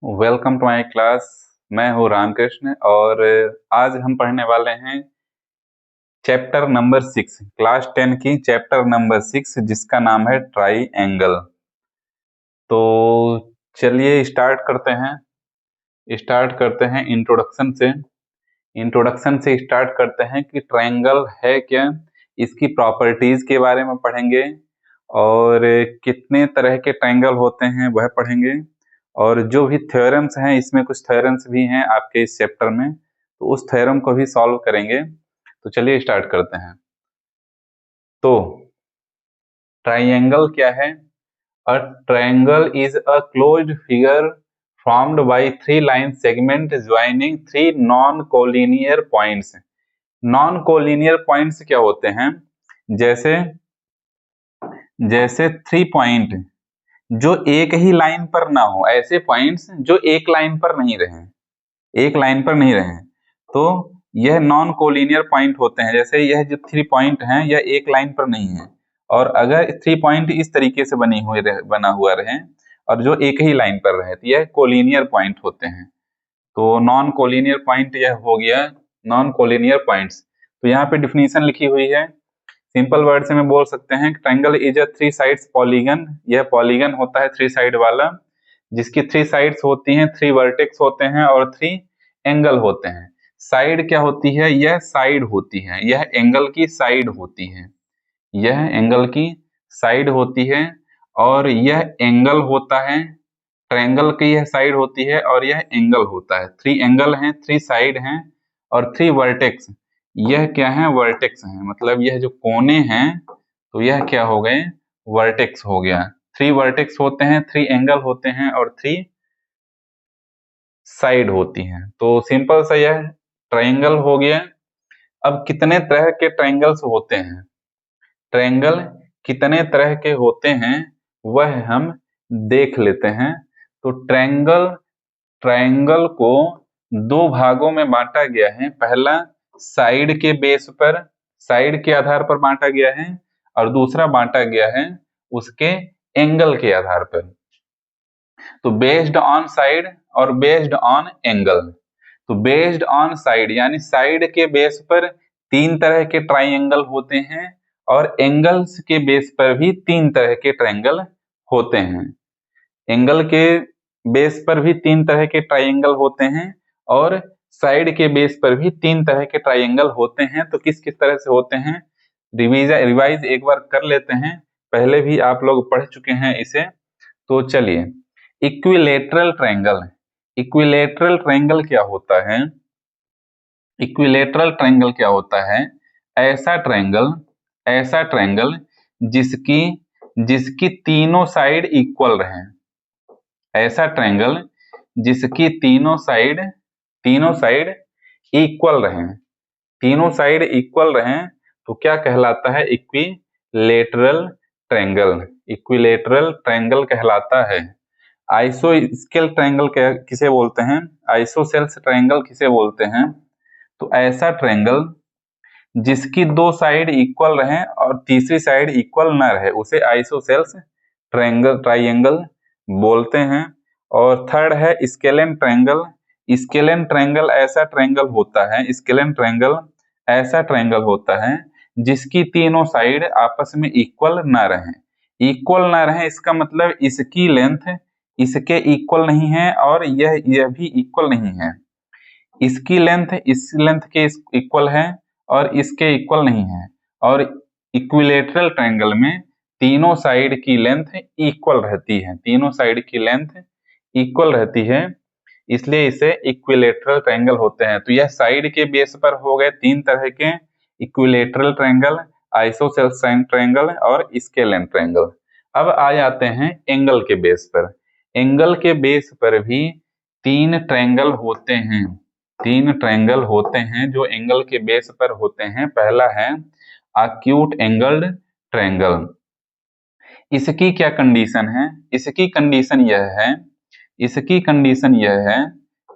Welcome to my class. मैं हूँ रामकृष्ण और आज हम पढ़ने वाले हैं चैप्टर नंबर 6, क्लास 10 की चैप्टर नंबर 6, जिसका नाम है ट्राइएंगल। तो चलिए स्टार्ट करते हैं इंट्रोडक्शन से स्टार्ट करते हैं कि ट्राइंगल है क्या, इसकी प्रॉपर्टीज के बारे में पढ़ेंगे और कितने तरह के ट्राइंगल होते हैं वह पढ़ेंगे। और जो भी थ्योरम्स हैं, इसमें कुछ थ्योरम्स भी हैं आपके इस चैप्टर में, तो उस थ्योरम को भी सॉल्व करेंगे। तो चलिए स्टार्ट करते हैं। तो ट्राइंगल क्या है? A triangle is a closed figure formed by three line segment joining three non-collinear points। non-collinear points क्या होते हैं? जैसे जैसे 3 पॉइंट जो एक ही लाइन पर ना हो, ऐसे पॉइंट्स जो एक लाइन पर नहीं रहे, तो यह नॉन कोलिनियर पॉइंट होते हैं। जैसे यह जो 3 पॉइंट हैं, यह एक लाइन पर नहीं है, और अगर 3 पॉइंट इस तरीके से बना हुआ रहे और जो एक ही लाइन पर रहे, तो यह कोलिनियर पॉइंट होते हैं। तो नॉन कोलिनियर पॉइंट यह हो गया, नॉन कोलिनियर पॉइंट्स। तो यहाँ पे डिफिनीशन लिखी हुई है, सिंपल वर्ड से में बोल सकते हैं triangle is a 3 sides polygon. यह पॉलीगन होता है 3 साइड वाला, जिसकी 3 साइड्स होती हैं, 3 वर्टेक्स होते हैं और 3 एंगल होते हैं। साइड क्या होती है? यह साइड होती है, यह एंगल की साइड होती है, यह एंगल की साइड होती है, और यह एंगल होता है। ट्रायंगल की यह साइड होती है और यह एंगल होता है। 3 एंगल हैं, 3 साइड हैं और 3 वर्टेक्स। यह क्या है? वर्टेक्स हैं, मतलब यह जो कोने हैं, तो यह क्या हो गए? वर्टेक्स हो गया। 3 वर्टेक्स होते हैं, 3 एंगल होते हैं और 3 साइड होती हैं। तो सिंपल सा यह ट्रायंगल हो गया। अब कितने तरह के ट्रायंगल्स होते हैं, ट्रायंगल कितने तरह के होते हैं, वह हम देख लेते हैं। तो ट्रायंगल को 2 भागों में बांटा गया है। पहला साइड के बेस पर, साइड के आधार पर बांटा गया है, और दूसरा बांटा गया है उसके एंगल के आधार पर। तो बेस्ड ऑन साइड और बेस्ड ऑन एंगल। तो बेस्ड ऑन साइड यानी साइड के बेस पर 3 तरह के ट्राइंगल होते हैं, और एंगल्स के बेस पर भी 3 तरह के ट्राइंगल होते हैं। एंगल के बेस पर भी 3 तरह के ट्राइंगल होते हैं, और साइड के बेस पर भी 3 तरह के ट्राइंगल होते हैं। तो किस किस तरह से होते हैं, रिवाइज एक बार कर लेते हैं, पहले भी आप लोग पढ़ चुके हैं इसे। तो चलिए, इक्विलेटरल ट्रायंगल। इक्विलेटरल ट्रायंगल क्या होता है? इक्विलेटरल ट्रायंगल क्या होता है? ऐसा ट्रायंगल जिसकी जिसकी तीनों साइड इक्वल रहे। ऐसा ट्रायंगल जिसकी तीनों साइड इक्वल रहे, तीनों साइड इक्वल रहे, तो क्या कहलाता है? Equilateral triangle. इक्विलेटरल ट्रायंगल कहलाता है। आइसोस्केल ट्रायंगल किसे बोलते हैं? आइसोसेल्स ट्रायंगल किसे बोलते हैं? तो ऐसा ट्रायंगल जिसकी 2 साइड इक्वल रहे और तीसरी साइड इक्वल ना रहे, उसे आइसोसेल्स ट्रायंगल बोलते हैं। और थर्ड है स्केलेन ट्रायंगल। स्केलेन ट्रायंगल ऐसा ट्रायंगल होता है जिसकी तीनों साइड आपस में इक्वल ना रहे। इसका मतलब इसकी लेंथ इसके इक्वल नहीं है और यह भी इक्वल नहीं है। इसकी लेंथ इस लेंथ के इक्वल है और इसके इक्वल नहीं है। और इक्विलेटरल ट्रायंगल में तीनों साइड की लेंथ इक्वल रहती है, तीनों साइड की लेंथ इक्वल रहती है, इसलिए इसे इक्विलेटरल ट्रायंगल होते हैं। तो यह साइड के बेस पर हो गए 3 तरह के इक्विलेटरल ट्रायंगल, आइसोसेल्स ट्रायंगल और स्केलेन ट्रायंगल। अब आ जाते हैं एंगल के बेस पर। एंगल के बेस पर भी 3 ट्रायंगल होते हैं, 3 ट्रायंगल होते हैं जो एंगल के बेस पर होते हैं। पहला है एक्यूट एंगल्ड ट्रायंगल। इसकी क्या कंडीशन है? इसकी कंडीशन यह है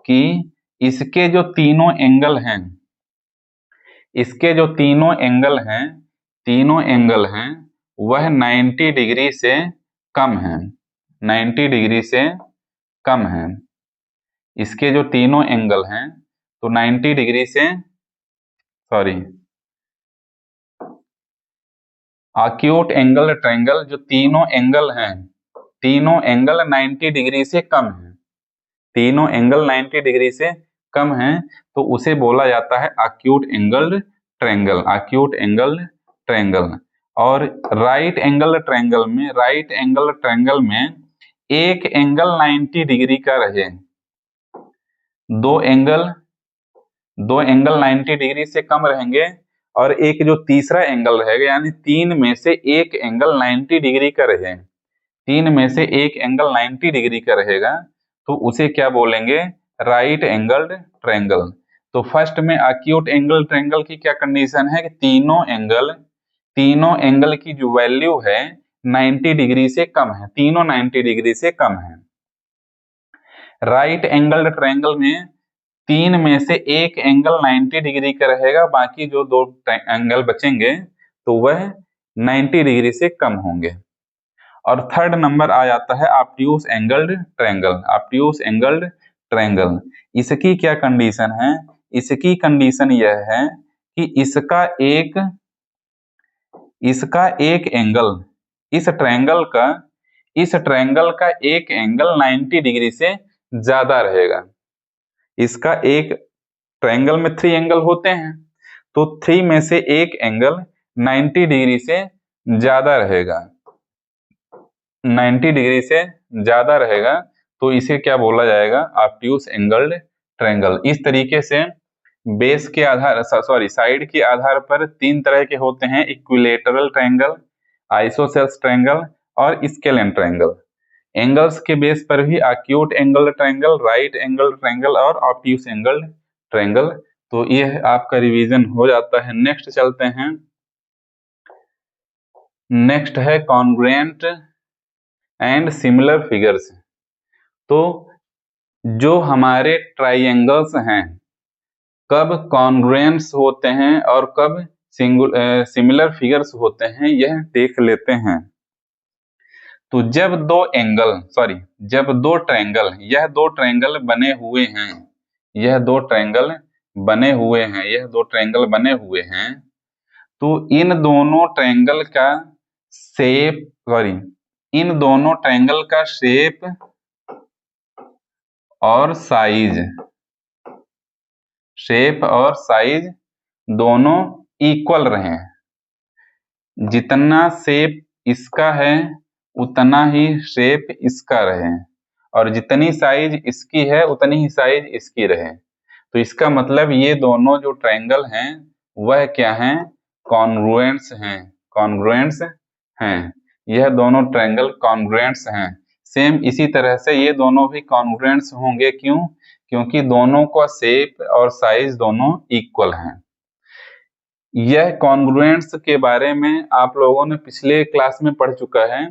कि इसके जो तीनों एंगल हैं वह 90 डिग्री से कम है, 90 डिग्री से कम है। इसके जो तीनों एंगल हैं तो 90 डिग्री से, सॉरी, एक्यूट एंगल ट्रायंगल जो तीनों एंगल हैं, तीनों एंगल 90 डिग्री से कम है, तीनों एंगल 90 डिग्री से कम है, तो उसे बोला जाता है acute angle triangle, acute angle triangle. और राइट एंगल ट्रायंगल में एक एंगल 90 डिग्री का रहे, दो एंगल 90 डिग्री से कम रहेंगे, और एक जो तीसरा एंगल रहेगा, यानी तीन में से एक एंगल 90 डिग्री का रहे, तीन में से एक एंगल 90 डिग्री का रहेगा, तो उसे क्या बोलेंगे, राइट एंगल ट्रायंगल। तो फर्स्ट में एक्यूट एंगल ट्रायंगल की क्या कंडीशन है कि तीनों एंगल की जो वैल्यू है 90 डिग्री से कम है, तीनों 90 डिग्री से कम है। राइट एंगल ट्रायंगल में तीन में से एक एंगल 90 डिग्री का रहेगा, बाकी जो दो एंगल बचेंगे तो वह 90 डिग्री से कम होंगे। और थर्ड नंबर आ जाता है obtuse angled triangle, obtuse angled triangle. इसकी क्या कंडीशन है, इसकी कंडीशन यह है कि इसका एक एंगल, इस ट्रायंगल का एक एंगल 90 डिग्री से ज्यादा रहेगा। इसका एक ट्रायंगल में 3 एंगल होते हैं, तो 3 में से एक एंगल 90 डिग्री से ज्यादा रहेगा, 90 डिग्री से ज्यादा रहेगा, तो इसे क्या बोला जाएगा, ऑब्ट्यूज एंगल्ड ट्रायंगल। इस तरीके से बेस के आधार, साइड के आधार पर तीन तरह के होते हैं, इक्विलेटरल ट्रायंगल, आइसोसेल्स ट्रायंगल और स्केलेन ट्रायंगल। एंगल्स के बेस पर भी acute angle triangle, right angle triangle और ऑब्ट्यूज एंगल ट्रायंगल। तो यह आपका रिवीजन हो जाता है। नेक्स्ट चलते हैं, नेक्स्ट है कॉन्ग्रुएंट एंड सिमिलर फिगर्स। तो जो हमारे ट्राइएंगल्स हैं कब कॉन्ग्रुएंट्स होते हैं और कब सिमिलर फिगर्स होते हैं, यह देख लेते हैं। तो जब दो ट्रायंगल, यह दो ट्रायंगल बने हुए हैं, यह दो ट्रायंगल बने हुए हैं, तो इन दोनों ट्रायंगल का शेप और साइज दोनों इक्वल रहे, जितना शेप इसका है उतना ही शेप इसका रहे, और जितनी साइज इसकी है उतनी ही साइज इसकी रहे। तो इसका मतलब ये दोनों जो ट्रायंगल हैं वह क्या हैं, कॉन्ग्रुएंट्स हैं, यह दोनों ट्रायंगल कॉन्ग्रुएंट्स हैं। सेम इसी तरह से ये दोनों भी कॉन्ग्रुएंट्स होंगे, क्यों, क्योंकि दोनों का शेप और साइज दोनों इक्वल हैं। यह कॉन्ग्रुएंट्स के बारे में आप लोगों ने पिछले क्लास में पढ़ चुका है।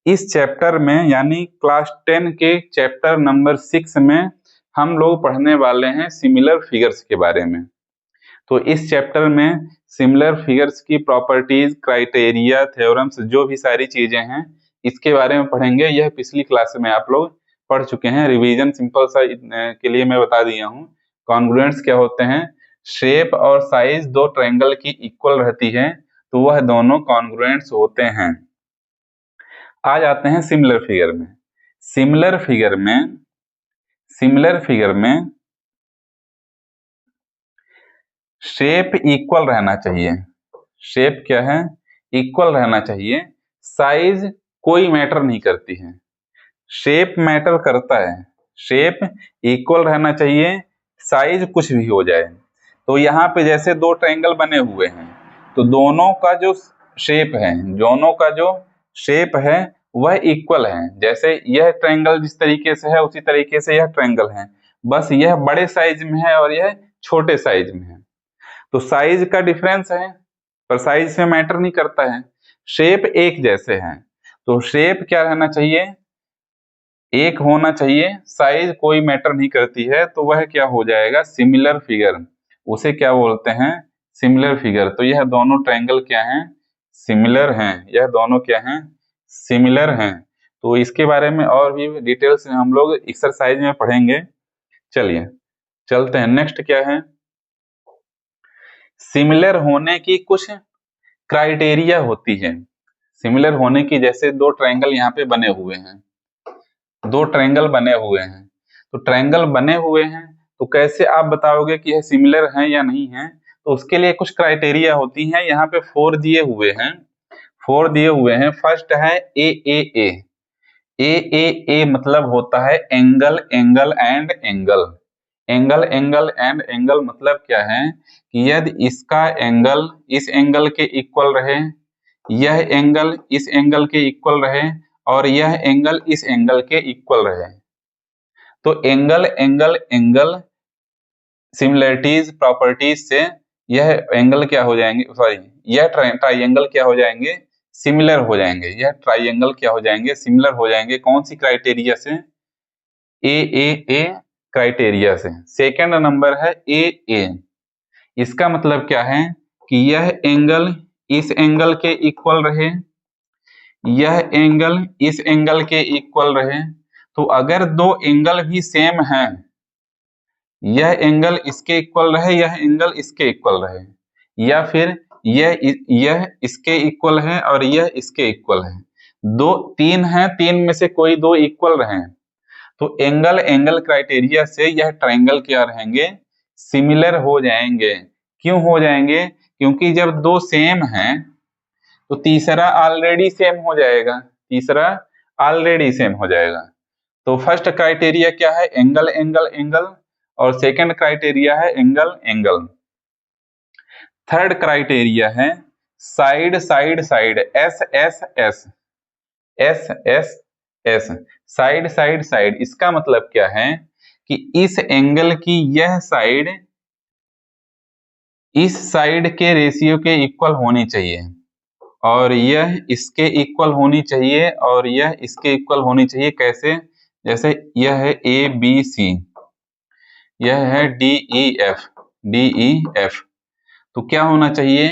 इस चैप्टर में यानी क्लास 10 के चैप्टर नंबर 6 में हम लोग पढ़ने वाले हैं सिमिलर फिगर्स के बारे में। तो इस चैप्टर में सिमिलर फिगर्स की प्रॉपर्टीज, क्राइटेरिया, थ्योरम्स, जो भी सारी चीजें हैं इसके बारे में पढ़ेंगे। यह पिछली क्लास में आप लोग पढ़ चुके हैं। रिवीजन सिंपल सा के लिए मैं बता दिया हूँ। कॉन्ग्रुएंट्स क्या होते हैं, शेप और साइज दो ट्रायंगल की इक्वल रहती है तो वह दोनों कॉन्ग्रुएंट्स होते हैं। आ जाते हैं सिमिलर फिगर में। सिमिलर फिगर में शेप इक्वल रहना चाहिए, शेप क्या है, इक्वल रहना चाहिए। साइज कोई मैटर नहीं करती है, शेप मैटर करता है। शेप इक्वल रहना चाहिए, साइज कुछ भी हो जाए। तो यहाँ पे जैसे दो ट्रायंगल बने हुए हैं तो दोनों का जो शेप है वह इक्वल है। जैसे यह ट्रायंगल जिस तरीके से है उसी तरीके से यह ट्रायंगल है, बस यह बड़े साइज में है और यह छोटे साइज में है। तो साइज का डिफरेंस है पर साइज से मैटर नहीं करता है। शेप एक जैसे हैं तो शेप क्या रहना चाहिए, एक होना चाहिए, साइज कोई मैटर नहीं करती है, तो वह क्या हो जाएगा, सिमिलर फिगर। उसे क्या बोलते हैं, सिमिलर फिगर। तो यह दोनों ट्रायंगल क्या हैं, सिमिलर हैं, यह दोनों क्या हैं, सिमिलर हैं। तो इसके बारे में और भी डिटेल्स हम लोग एक्सरसाइज में पढ़ेंगे। चलिए चलते हैं, नेक्स्ट क्या है, सिमिलर होने की कुछ क्राइटेरिया होती है। सिमिलर होने की, जैसे दो ट्रायंगल यहाँ पे बने हुए हैं, दो ट्रायंगल बने हुए हैं, तो ट्रायंगल बने हुए हैं तो कैसे आप बताओगे कि यह सिमिलर हैं या नहीं है, तो उसके लिए कुछ क्राइटेरिया होती हैं। यहाँ पे 4 दिए हुए हैं, 4 दिए हुए हैं। फर्स्ट है ए ए ए। ए ए ए मतलब होता है angle angle and angle. Angle angle and angle मतलब क्या है कि यदि इसका एंगल इस एंगल के इक्वल रहे, यह एंगल इस एंगल के इक्वल रहे, और यह एंगल इस एंगल के इक्वल रहे, तो angle angle angle similarities properties से यह एंगल क्या हो जाएंगे, सॉरी यह ट्राइंगल क्या हो जाएंगे, सिमिलर हो जाएंगे। यह ट्राइंगल क्या हो जाएंगे, सिमिलर हो जाएंगे। कौन सी क्राइटेरिया से, ए ए ए क्राइटेरिया से। सेकंड नंबर है ए ए। इसका मतलब क्या है कि यह एंगल इस एंगल के इक्वल रहे, यह एंगल इस एंगल के इक्वल रहे। तो अगर दो एंगल भी सेम हैं, यह एंगल इसके इक्वल रहे, यह एंगल इसके इक्वल रहे, या फिर यह इसके इक्वल है और यह इसके इक्वल है, दो तीन हैं, तीन में से कोई दो इक्वल रहे, तो एंगल एंगल क्राइटेरिया से यह ट्रायंगल क्या रहेंगे, सिमिलर हो जाएंगे। क्यों हो जाएंगे, क्योंकि जब दो सेम हैं तो तीसरा ऑलरेडी सेम हो जाएगा, तीसरा ऑलरेडी सेम हो जाएगा। तो फर्स्ट क्राइटेरिया क्या है, एंगल एंगल एंगल, और सेकंड क्राइटेरिया है एंगल एंगल। थर्ड क्राइटेरिया है side side side, S S S, S S S, side side side. इसका मतलब क्या है कि इस एंगल की यह साइड इस साइड के रेशियो के इक्वल होनी चाहिए, और यह इसके इक्वल होनी चाहिए, और यह इसके इक्वल होनी चाहिए। कैसे, जैसे यह है ए बी सी, यह है D E F, D E F, तो क्या होना चाहिए,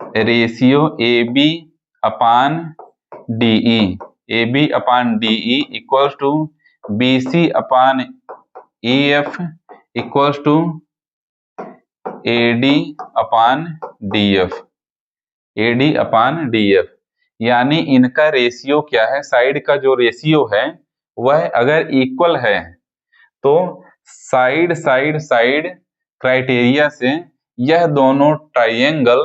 ratio A B upon D E, A B upon D E equals to B C upon E F equals to A D upon D F, A D upon D F. यानी इनका ratio क्या है, side का जो ratio है वह अगर equal है तो साइड साइड साइड क्राइटेरिया से यह दोनों ट्राइंगल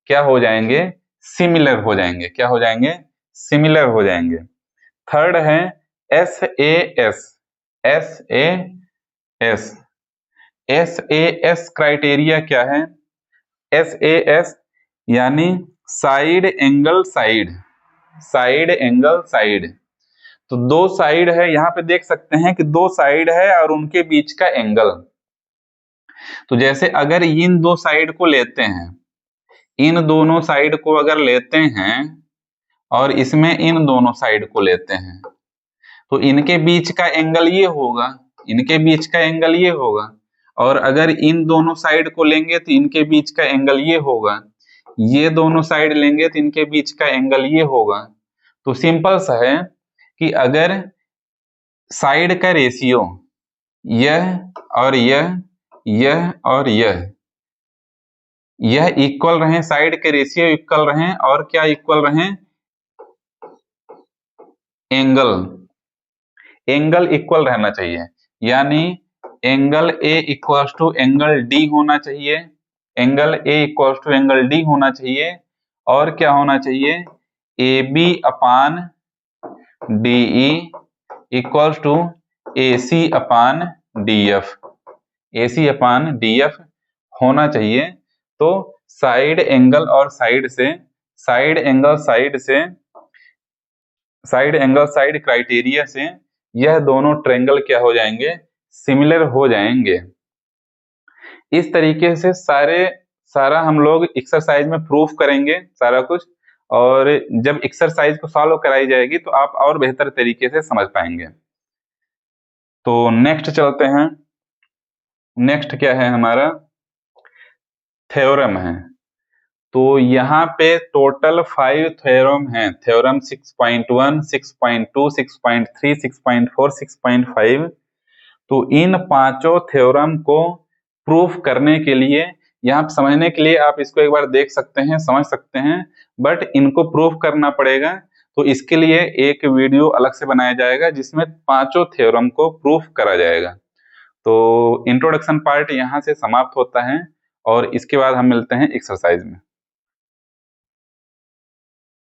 क्या हो जाएंगे, सिमिलर हो जाएंगे। क्या हो जाएंगे, सिमिलर हो जाएंगे। थर्ड है S A S, S A S, S A S criteria क्या है, एस ए एस यानी side angle side, side angle side. तो दो साइड है, यहां पे देख सकते हैं कि दो साइड है और उनके बीच का एंगल। तो जैसे अगर इन दो साइड को लेते हैं, इन दोनों साइड को अगर लेते हैं और इसमें इन दोनों साइड को लेते हैं, तो इनके बीच का एंगल ये होगा, इनके बीच का एंगल ये होगा, और अगर इन दोनों साइड को लेंगे तो इनके बीच का एंगल ये होगा, ये दोनों साइड लेंगे तो इनके बीच का एंगल ये होगा। तो सिंपल सा है कि अगर साइड का रेशियो यह और यह और यह इक्वल रहे, साइड के रेशियो इक्वल रहे, और क्या इक्वल रहे, एंगल, एंगल इक्वल रहना चाहिए। यानी angle A equals to angle D होना चाहिए, angle A equals to angle D होना चाहिए, और क्या होना चाहिए, A B upon D E equals to A C upon D F, A C upon D F होना चाहिए। तो साइड एंगल और साइड से, साइड एंगल साइड से, साइड एंगल साइड क्राइटेरिया से यह दोनों ट्रायंगल क्या हो जाएंगे, सिमिलर हो जाएंगे। इस तरीके से सारा हम लोग एक्सरसाइज में प्रूफ करेंगे सारा कुछ, और जब एक्सरसाइज को सॉल्व कराई जाएगी तो आप और बेहतर तरीके से समझ पाएंगे। तो नेक्स्ट चलते हैं। नेक्स्ट क्या है हमारा, थ्योरम है। तो यहाँ पे टोटल 5 थ्योरम हैं, थ्योरम 6.1, 6.2, 6.3, 6.4, 6.5। तो इन पांचों थ्योरम को प्रूफ करने के लिए, यहाँ समझने के लिए आप इसको एक बार देख सकते हैं, समझ सकते हैं, बट इनको प्रूफ करना पड़ेगा। तो इसके लिए एक वीडियो अलग से बनाया जाएगा जिसमें पांचों थ्योरम को प्रूफ करा जाएगा। तो इंट्रोडक्शन पार्ट यहाँ से समाप्त होता है और इसके बाद हम मिलते हैं एक्सरसाइज में।